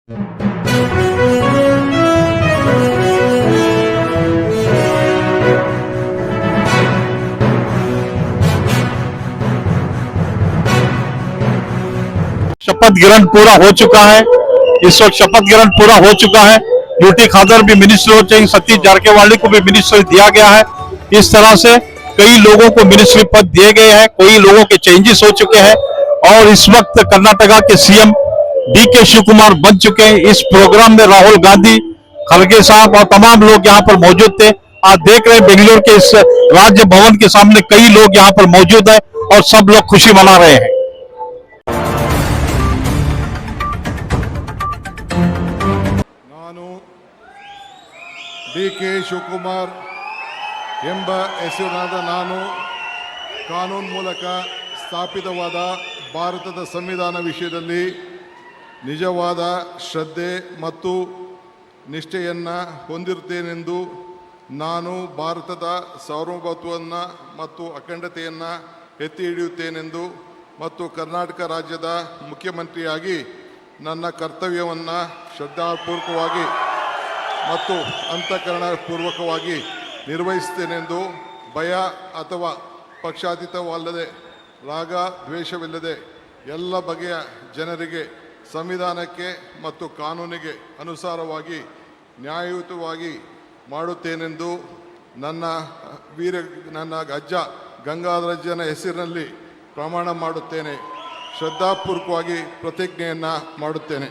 शपथ ग्रहण पूरा हो चुका है। इस वक्त शपथ ग्रहण पूरा हो चुका है। यूटी खादर भी मिनिस्टर हो चाहिए, सतीश जारकीहोली को भी मिनिस्टर दिया गया है। इस तरह से कई लोगों को मिनिस्ट्री पद दिए गए हैं, कई लोगों के चेंजेस हो चुके हैं और इस वक्त कर्नाटका के सीएम डीके शिवकुमार बन चुके हैं। इस प्रोग्राम में राहुल गांधी, खड़गे साहब और तमाम लोग यहाँ पर मौजूद थे। आज देख रहे हैं बेंगलुरु के इस राज्य भवन के सामने कई लोग यहाँ पर मौजूद हैं और सब लोग खुशी मना रहे हैं। ಡಿಕೆ ಶಿವಕುಮಾರ್ ಎಂಬ ಹೆಸರಿನಾದ ನಾನು ಕಾನೂನು ಮೂಲಕ ಸ್ಥಾಪಿತವಾದ ಭಾರತದ ಸಂವಿಧಾನ ವಿಷಯದಲ್ಲಿ ನಿಜವಾದ ಶ್ರದ್ಧೆ ಮತ್ತು ನಿಷ್ಠೆಯನ್ನು ಹೊಂದಿರುತ್ತೇನೆಂದು ನಾನು ಭಾರತದ ಸಾರ್ವಭೌಮತ್ವವನ್ನು ಮತ್ತು ಅಖಂಡತೆಯನ್ನು ಎತ್ತಿ ಹಿಡಿಯುತ್ತೇನೆಂದು ಮತ್ತು ಕರ್ನಾಟಕ ರಾಜ್ಯದ ಮುಖ್ಯಮಂತ್ರಿಯಾಗಿ ನನ್ನ ಕರ್ತವ್ಯವನ್ನು ಶ್ರದ್ಧಾಪೂರ್ವಕವಾಗಿ ಮತ್ತು ಅಂತಃಕರಣಪೂರ್ವಕವಾಗಿ ನಿರ್ವಹಿಸುತ್ತೇನೆಂದು ಭಯ ಅಥವಾ ಪಕ್ಷಾತೀತವಲ್ಲದೆ ರಾಗ ದ್ವೇಷವಿಲ್ಲದೆ ಎಲ್ಲ ಬಗೆಯ ಜನರಿಗೆ ಸಂವಿಧಾನಕ್ಕೆ ಮತ್ತು ಕಾನೂನಿಗೆ ಅನುಸಾರವಾಗಿ ನ್ಯಾಯಯುತವಾಗಿ ಮಾಡುತ್ತೇನೆಂದು ನನ್ನ ಅಜ್ಜ ಗಂಗಾಧರಜ್ಜನ ಹೆಸರಿನಲ್ಲಿ ಪ್ರಮಾಣ ಮಾಡುತ್ತೇನೆ. ಶ್ರದ್ಧಾಪೂರ್ವಕವಾಗಿ ಪ್ರತಿಜ್ಞೆಯನ್ನು ಮಾಡುತ್ತೇನೆ.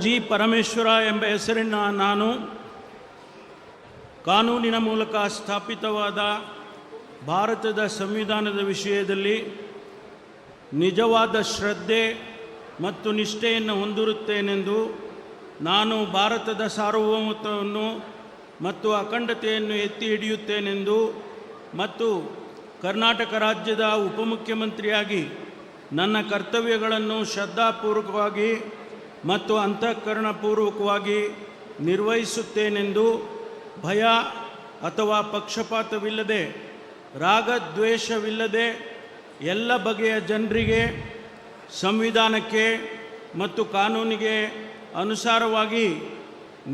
ಜಿ ಪರಮೇಶ್ವರ ಎಂಬ ಹೆಸರಿನ ನಾನು ಕಾನೂನಿನ ಮೂಲಕ ಸ್ಥಾಪಿತವಾದ ಭಾರತದ ಸಂವಿಧಾನದ ವಿಷಯದಲ್ಲಿ ನಿಜವಾದ ಶ್ರದ್ಧೆ ಮತ್ತು ನಿಷ್ಠೆಯನ್ನು ಹೊಂದಿರುತ್ತೇನೆಂದು ನಾನು ಭಾರತದ ಸಾರ್ವಭೌಮತ್ವವನ್ನು ಮತ್ತು ಅಖಂಡತೆಯನ್ನು ಎತ್ತಿ ಹಿಡಿಯುತ್ತೇನೆಂದು ಮತ್ತು ಕರ್ನಾಟಕ ರಾಜ್ಯದ ಉಪಮುಖ್ಯಮಂತ್ರಿಯಾಗಿ ನನ್ನ ಕರ್ತವ್ಯಗಳನ್ನು ಶ್ರದ್ಧಾಪೂರ್ವಕವಾಗಿ ಮತ್ತು ಅಂತಃಕರಣಪೂರ್ವಕವಾಗಿ ನಿರ್ವಹಿಸುತ್ತೇನೆಂದು ಭಯ ಅಥವಾ ಪಕ್ಷಪಾತವಿಲ್ಲದೆ ರಾಗದ್ವೇಷವಿಲ್ಲದೆ ಎಲ್ಲ ಬಗೆಯ ಜನರಿಗೆ ಸಂವಿಧಾನಕ್ಕೆ ಮತ್ತು ಕಾನೂನಿಗೆ ಅನುಸಾರವಾಗಿ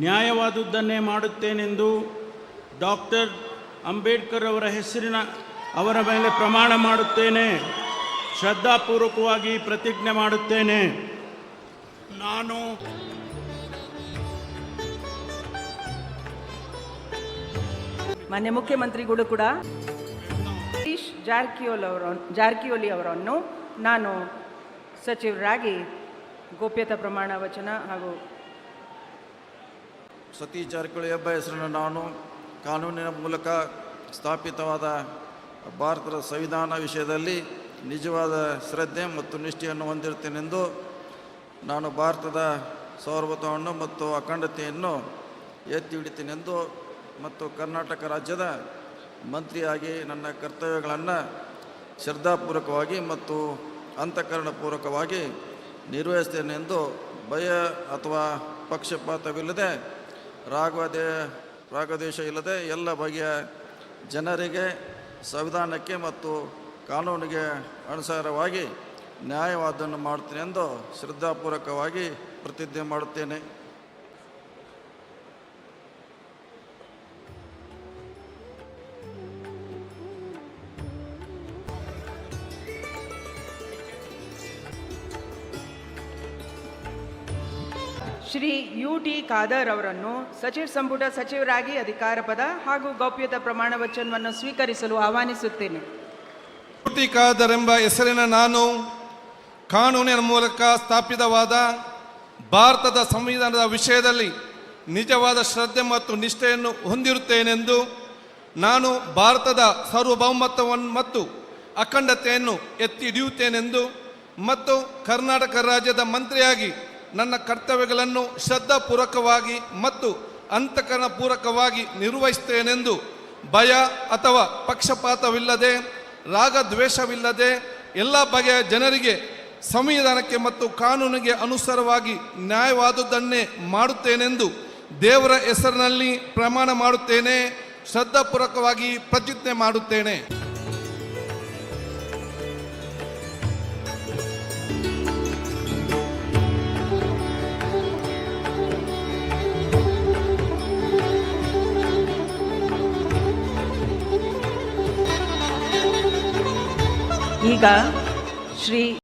ನ್ಯಾಯವಾದುದನ್ನೇ ಮಾಡುತ್ತೇನೆಂದು ಡಾಕ್ಟರ್ ಅಂಬೇಡ್ಕರ್ ಅವರ ಮೇಲೆ ಪ್ರಮಾಣ ಮಾಡುತ್ತೇನೆ. ಶ್ರದ್ಧಾಪೂರ್ವಕವಾಗಿ ಪ್ರತಿಜ್ಞೆ ಮಾಡುತ್ತೇನೆ. ನಾನು ಮಾನ್ಯ ಮುಖ್ಯಮಂತ್ರಿಗಳು ಕೂಡ ಸತೀಶ್ ಜಾರಕಿಹೊಳಿ ಅವರನ್ನು ನಾನು ಸಚಿವರಾಗಿ ಗೋಪ್ಯತಾ ಪ್ರಮಾಣ ವಚನ ಹಾಗೂ ಸತೀಶ್ ಜಾರಕಿಹೊಳಿ ಎಂಬ ಹೆಸರನ್ನು ನಾನು ಕಾನೂನಿನ ಮೂಲಕ ಸ್ಥಾಪಿತವಾದ ಭಾರತದ ಸಂವಿಧಾನ ವಿಷಯದಲ್ಲಿ ನಿಜವಾದ ಶ್ರದ್ಧೆ ಮತ್ತು ನಿಷ್ಠೆಯನ್ನು ಹೊಂದಿರುತ್ತೇನೆಂದು ನಾನು ಭಾರತದ ಸಾರ್ವಭೌಮತ್ವವನ್ನು ಮತ್ತು ಅಖಂಡತೆಯನ್ನು ಎತ್ತಿ ಹಿಡಿತೇನೆಂದು ಮತ್ತು ಕರ್ನಾಟಕ ರಾಜ್ಯದ ಮಂತ್ರಿಯಾಗಿ ನನ್ನ ಕರ್ತವ್ಯಗಳನ್ನು ಶ್ರದ್ಧಾಪೂರ್ವಕವಾಗಿ ಮತ್ತು ಅಂತಃಕರಣಪೂರ್ವಕವಾಗಿ ನಿರ್ವಹಿಸ್ತೇನೆಂದು ಭಯ ಅಥವಾ ಪಕ್ಷಪಾತವಿಲ್ಲದೆ ರಾಗದ್ವೇಷ ಇಲ್ಲದೆ ಎಲ್ಲ ಬಗೆಯ ಜನರಿಗೆ ಸಂವಿಧಾನಕ್ಕೆ ಮತ್ತು ಕಾನೂನಿಗೆ ಅನುಸಾರವಾಗಿ ನ್ಯಾಯವಾದವನ್ನು ಮಾಡುತ್ತೇನೆ ಎಂದು ಶ್ರದ್ಧಾಪೂರ್ವಕವಾಗಿ ಪ್ರತಿಜ್ಞೆ ಮಾಡುತ್ತೇನೆ. ಶ್ರೀ ಯುಟಿ ಖಾದರ್ ಅವರನ್ನು ಸಚಿವ ಸಂಪುಟ ಸಚಿವರಾಗಿ ಅಧಿಕಾರ ಪದ ಹಾಗೂ ಗೌಪ್ಯತಾ ಪ್ರಮಾಣ ವಚನವನ್ನು ಸ್ವೀಕರಿಸಲು ಆಹ್ವಾನಿಸುತ್ತೇನೆ. ಯುಟಿ ಖಾದರ್ ಎಂಬ ಹೆಸರಿನ ನಾನು ಕಾನೂನಿನ ಮೂಲಕ ಸ್ಥಾಪಿತವಾದ ಭಾರತದ ಸಂವಿಧಾನದ ವಿಷಯದಲ್ಲಿ ನಿಜವಾದ ಶ್ರದ್ಧೆ ಮತ್ತು ನಿಷ್ಠೆಯನ್ನು ಹೊಂದಿರುತ್ತೇನೆಂದು ನಾನು ಭಾರತದ ಸಾರ್ವಭೌಮತ್ವವನ್ನು ಮತ್ತು ಅಖಂಡತೆಯನ್ನು ಎತ್ತಿ ಹಿಡಿಯುತ್ತೇನೆಂದು ಮತ್ತು ಕರ್ನಾಟಕ ರಾಜ್ಯದ ಮಂತ್ರಿಯಾಗಿ ನನ್ನ ಕರ್ತವ್ಯಗಳನ್ನು ಶ್ರದ್ಧಾಪೂರ್ವಕವಾಗಿ ಮತ್ತು ಅಂತಃಕರಣಪೂರ್ವಕವಾಗಿ ನಿರ್ವಹಿಸುತ್ತೇನೆಂದು ಭಯ ಅಥವಾ ಪಕ್ಷಪಾತವಿಲ್ಲದೆ ರಾಗದ್ವೇಷವಿಲ್ಲದೆ ಎಲ್ಲ ಬಗೆಯ ಜನರಿಗೆ ಸಂವಿಧಾನಕ್ಕೆ ಮತ್ತು ಕಾನೂನಿಗೆ ಅನುಸಾರವಾಗಿ ನ್ಯಾಯವಾದುದನ್ನೇ ಮಾಡುತ್ತೇನೆಂದು ದೇವರ ಹೆಸರಿನಲ್ಲಿ ಪ್ರಮಾಣ ಮಾಡುತ್ತೇನೆ. ಶ್ರದ್ಧಾಪೂರ್ವಕವಾಗಿ ಪ್ರತಿಜ್ಞೆ ಮಾಡುತ್ತೇನೆ. ಈಗ ಶ್ರೀ